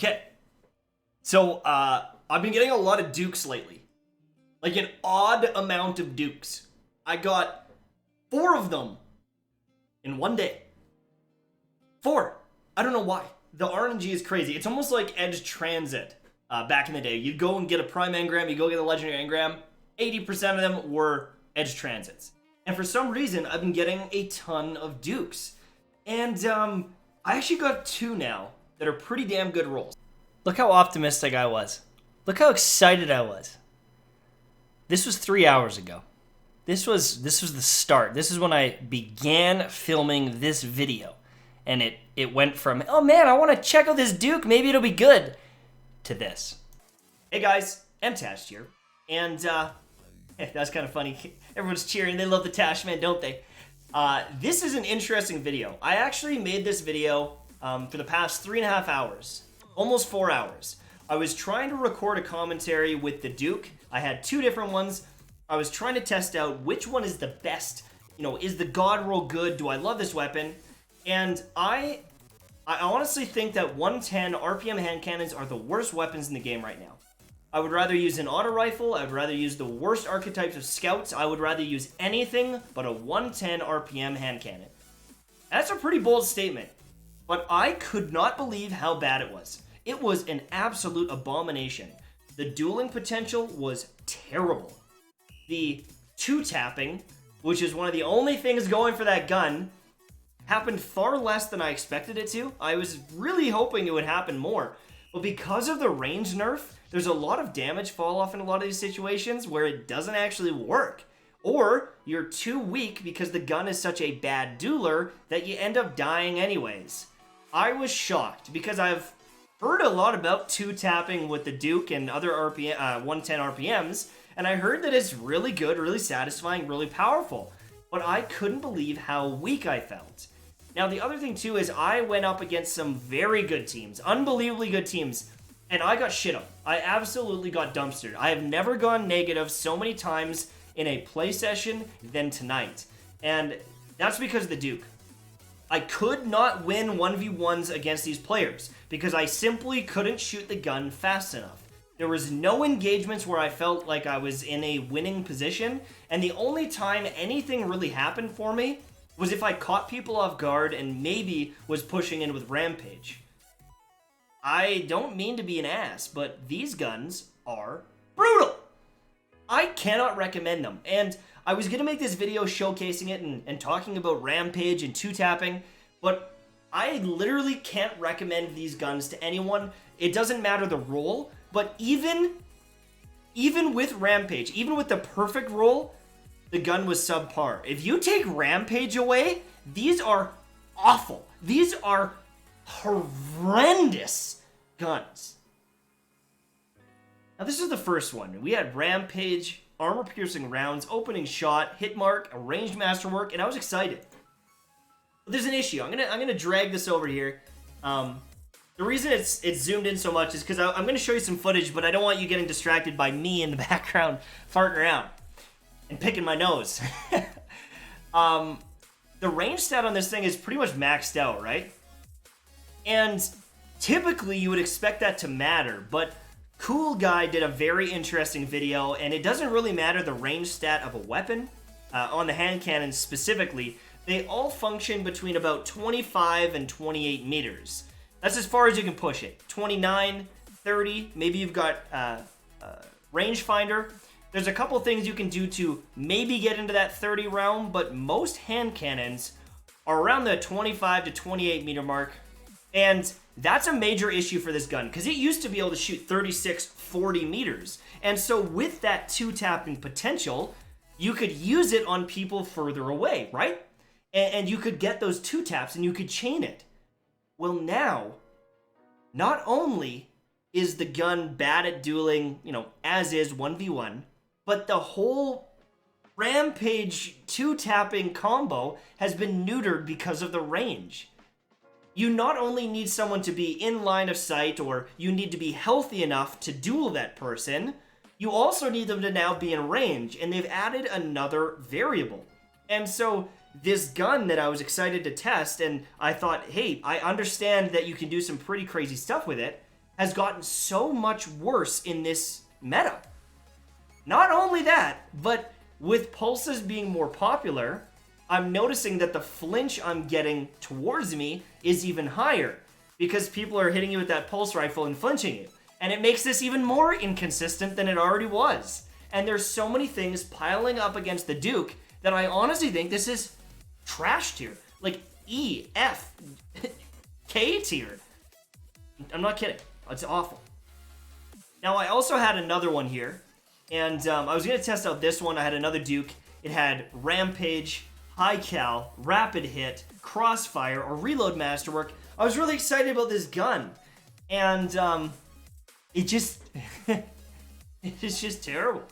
Okay. So, I've been getting a lot of dukes lately. Like an odd amount of dukes. I got 4 of them in one day. 4. I don't know why. The RNG is crazy. It's almost like Edge Transit back in the day. You'd go and get a Prime Engram, you go get a Legendary Engram. 80% of them were Edge Transits. And for some reason, I've been getting a ton of dukes. And I actually got 2 now that are pretty damn good rolls. Look how optimistic I was. Look how excited I was. This was 3 hours ago. This was the start. This is when I began filming this video. And it went from, oh man, I want to check out this Duke, maybe it'll be good, to this. Hey guys, MTash here. And that's kind of funny. Everyone's cheering, they love the Tash man, don't they? This is an interesting video. I actually made this video for the past 3.5 hours. Almost 4 hours. I was trying to record a commentary with the Duke. I had 2 different ones. I was trying to test out which one is the best. You know, is the God roll good? Do I love this weapon? And I honestly think that 110 RPM hand cannons are the worst weapons in the game right now. I would rather use an auto rifle. I would rather use the worst archetypes of scouts. I would rather use anything but a 110 RPM hand cannon. That's a pretty bold statement. But I could not believe how bad it was. It was an absolute abomination. The dueling potential was terrible. The 2-tapping, which is one of the only things going for that gun, happened far less than I expected it to. I was really hoping it would happen more. But because of the range nerf, there's a lot of damage fall off in a lot of these situations where it doesn't actually work. Or you're too weak because the gun is such a bad dueler that you end up dying anyways. I was shocked because I've heard a lot about 2-tapping with the Duke and other 110 RPMs, and I heard that it's really good, really satisfying, really powerful. But I couldn't believe how weak I felt. Now, the other thing too is I went up against some very good teams, unbelievably good teams, and I got shit on. I absolutely got dumpstered. I have never gone negative so many times in a play session than tonight. And that's because of the Duke. I could not win 1v1s against these players because I simply couldn't shoot the gun fast enough. There was no engagements where I felt like I was in a winning position, and the only time anything really happened for me was if I caught people off guard and maybe was pushing in with Rampage. I don't mean to be an ass, but these guns are brutal. I cannot recommend them. And I was going to make this video showcasing it and talking about Rampage and 2-tapping, but I literally can't recommend these guns to anyone. It doesn't matter the roll, but even with Rampage, even with the perfect roll, the gun was subpar. If you take Rampage away, these are awful. These are horrendous guns. Now, this is the first one. We had Rampage, armor-piercing rounds, opening shot, hit mark, a ranged masterwork, and I was excited. But there's an issue. I'm gonna drag this over here. The reason it's zoomed in so much is because I'm gonna show you some footage, but I don't want you getting distracted by me in the background farting around and picking my nose. The range stat on this thing is pretty much maxed out, right? And typically you would expect that to matter, but Cool Guy did a very interesting video, and it doesn't really matter the range stat of a weapon. On the hand cannons specifically, they all function between about 25 and 28 meters. That's as far as you can push it. 29, 30, maybe you've got rangefinder. There's a couple things you can do to maybe get into that 30 realm, but most hand cannons are around the 25 to 28 meter mark. And that's a major issue for this gun, because it used to be able to shoot 36, 40 meters. And so with that 2-tapping potential, you could use it on people further away, right? And you could get those 2-taps and you could chain it. Well, now, not only is the gun bad at dueling, as is 1v1, but the whole Rampage 2-tapping combo has been neutered because of the range. You not only need someone to be in line of sight, or you need to be healthy enough to duel that person, you also need them to now be in range, and they've added another variable. And so this gun that I was excited to test, and I thought, hey, I understand that you can do some pretty crazy stuff with it, has gotten so much worse in this meta. Not only that, but with pulses being more popular, I'm noticing that the flinch I'm getting towards me is even higher because people are hitting you with that pulse rifle and flinching you. And it makes this even more inconsistent than it already was. And there's so many things piling up against the Duke that I honestly think this is trash tier. Like E, F, K tier. I'm not kidding. It's awful. Now, I also had another one here. And I was going to test out this one. I had another Duke. It had Rampage, High Cal, Rapid Hit, Crossfire, or Reload Masterwork. I was really excited about this gun. And it just... it's just terrible.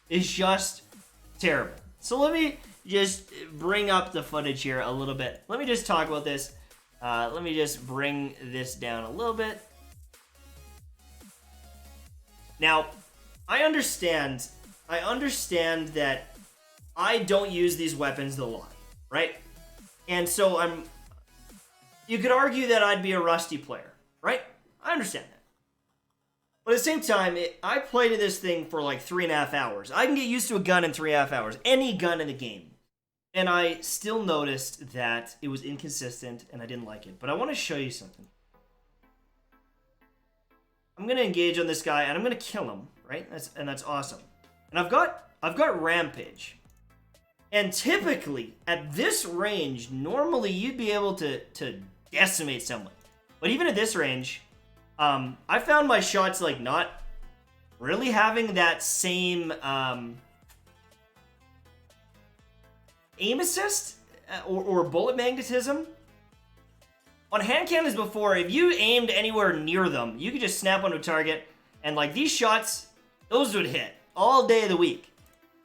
It's just terrible. So let me just bring up the footage here a little bit. Let me just talk about this. Let me just bring this down a little bit. Now, I understand that I don't use these weapons a lot, right? And so you could argue that I'd be a rusty player, right? I understand that. But at the same time, I played this thing for like 3.5 hours. I can get used to a gun in 3.5 hours. Any gun in the game. And I still noticed that it was inconsistent and I didn't like it. But I want to show you something. I'm going to engage on this guy and I'm going to kill him, right? That's awesome. And I've got Rampage. And typically, at this range, normally you'd be able to decimate someone. But even at this range... I found my shots like not really having that same aim assist or bullet magnetism. On hand cannons before, if you aimed anywhere near them, you could just snap onto a target, and like these shots, those would hit all day of the week.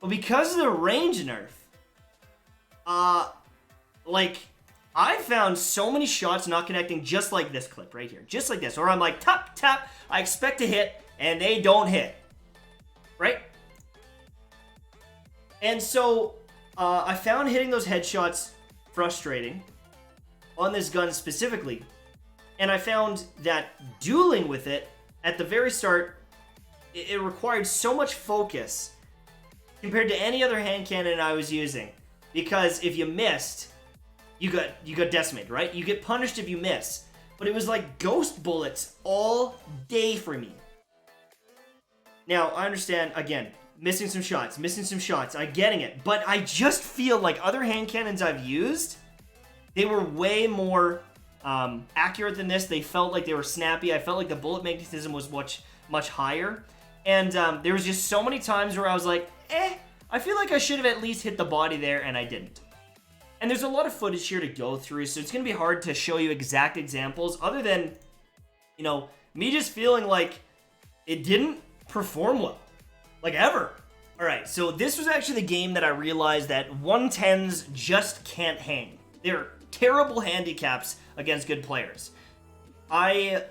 But because of the range nerf, like I found so many shots not connecting just like this clip right here. Just like this. Or I'm like, tap, tap. I expect to hit, and they don't hit. Right? And so, I found hitting those headshots frustrating. On this gun specifically. And I found that dueling with it, at the very start, it required so much focus compared to any other hand cannon I was using. Because if you missed... You got decimated, right? You get punished if you miss. But it was like ghost bullets all day for me. Now, I understand, again, missing some shots, I'm getting it. But I just feel like other hand cannons I've used, they were way more accurate than this. They felt like they were snappy. I felt like the bullet magnetism was much higher. And there was just so many times where I was like, I feel like I should have at least hit the body there, and I didn't. And there's a lot of footage here to go through, so it's going to be hard to show you exact examples other than, you know, me just feeling like it didn't perform well. Like, ever. Alright, so this was actually the game that I realized that 110s just can't hang. They're terrible handicaps against good players. I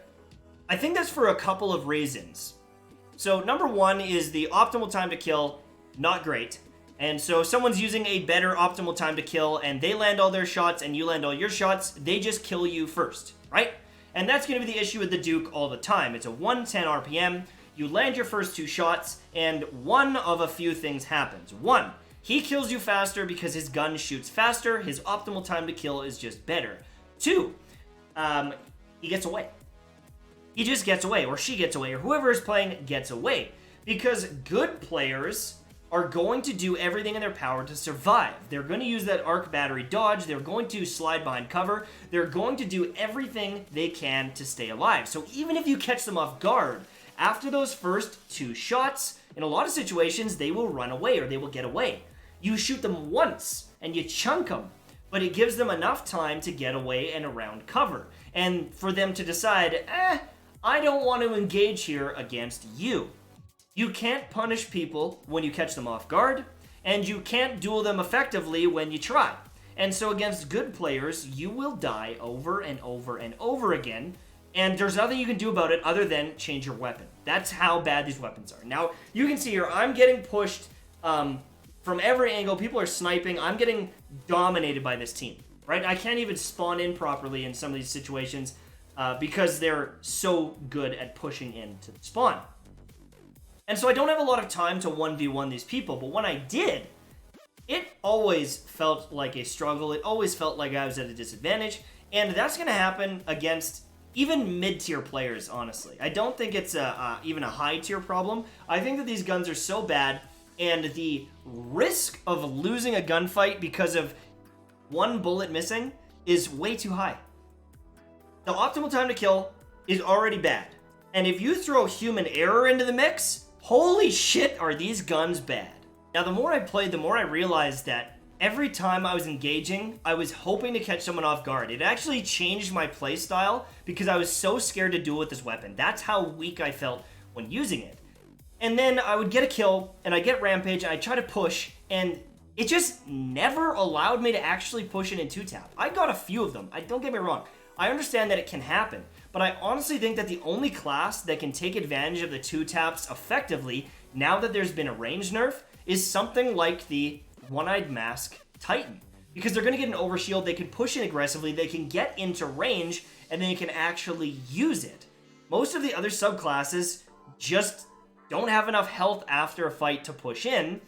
think that's for a couple of reasons. So, number one is the optimal time to kill, not great. And so if someone's using a better optimal time to kill and they land all their shots and you land all your shots, they just kill you first, right? And that's going to be the issue with the Duke all the time. It's a 110 RPM, you land your first 2 shots, and one of a few things happens. 1, he kills you faster because his gun shoots faster, his optimal time to kill is just better. 2, he gets away. He just gets away, or she gets away, or whoever is playing gets away. Because good players are going to do everything in their power to survive. They're going to use that arc battery dodge. They're going to slide behind cover. They're going to do everything they can to stay alive. So even if you catch them off guard, after those first 2 shots, in a lot of situations, they will run away or they will get away. You shoot them once and you chunk them, but it gives them enough time to get away and around cover. And for them to decide, I don't want to engage here against you. You can't punish people when you catch them off guard, and you can't duel them effectively when you try. And so against good players, you will die over and over and over again, and there's nothing you can do about it other than change your weapon. That's how bad these weapons are. Now, you can see here, I'm getting pushed from every angle. People are sniping. I'm getting dominated by this team, right? I can't even spawn in properly in some of these situations. because they're so good at pushing into the spawn. And so I don't have a lot of time to 1v1 these people, but when I did, it always felt like a struggle. It always felt like I was at a disadvantage, and that's going to happen against even mid-tier players, honestly. I don't think it's even a high-tier problem. I think that these guns are so bad, and the risk of losing a gunfight because of one bullet missing is way too high. The optimal time to kill is already bad, and if you throw human error into the mix, holy shit, are these guns bad. Now, the more I played, the more I realized that every time I was engaging, I was hoping to catch someone off guard. It actually changed my playstyle because I was so scared to duel with this weapon. That's how weak I felt when using it. And then I would get a kill, and I get rampage, and I try to push, and it just never allowed me to actually push it in 2-tap. I got a few of them. Don't get me wrong. I understand that it can happen, but I honestly think that the only class that can take advantage of the 2-taps effectively, now that there's been a range nerf, is something like the One-Eyed Mask Titan. Because they're going to get an overshield, they can push in aggressively, they can get into range, and then you can actually use it. Most of the other subclasses just don't have enough health after a fight to push in,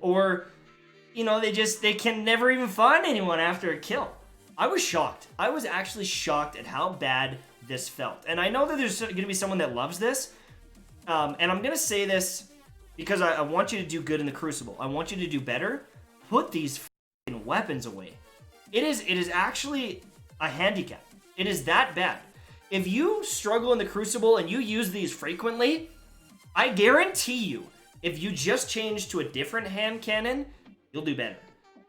or, you know, they can never even find anyone after a kill. I was shocked. I was actually shocked at how bad this felt. And I know that there's going to be someone that loves this, and I'm going to say this because I want you to do good in the Crucible. I want you to do better. Put these f***ing weapons away. It is actually a handicap. It is that bad. If you struggle in the Crucible and you use these frequently, I guarantee you, if you just change to a different hand cannon, you'll do better.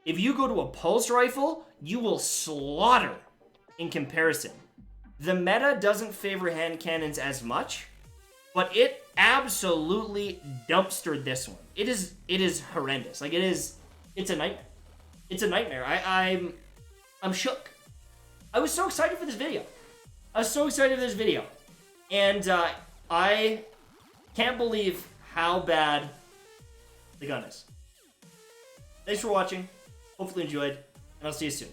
If you go to a pulse rifle, you will slaughter in comparison. The meta doesn't favor hand cannons as much, but it absolutely dumpstered this one. It is horrendous. Like, it's a nightmare. It's a nightmare. I'm shook. I was so excited for this video. And I can't believe how bad the gun is. Thanks for watching. Hopefully you enjoyed, and I'll see you soon.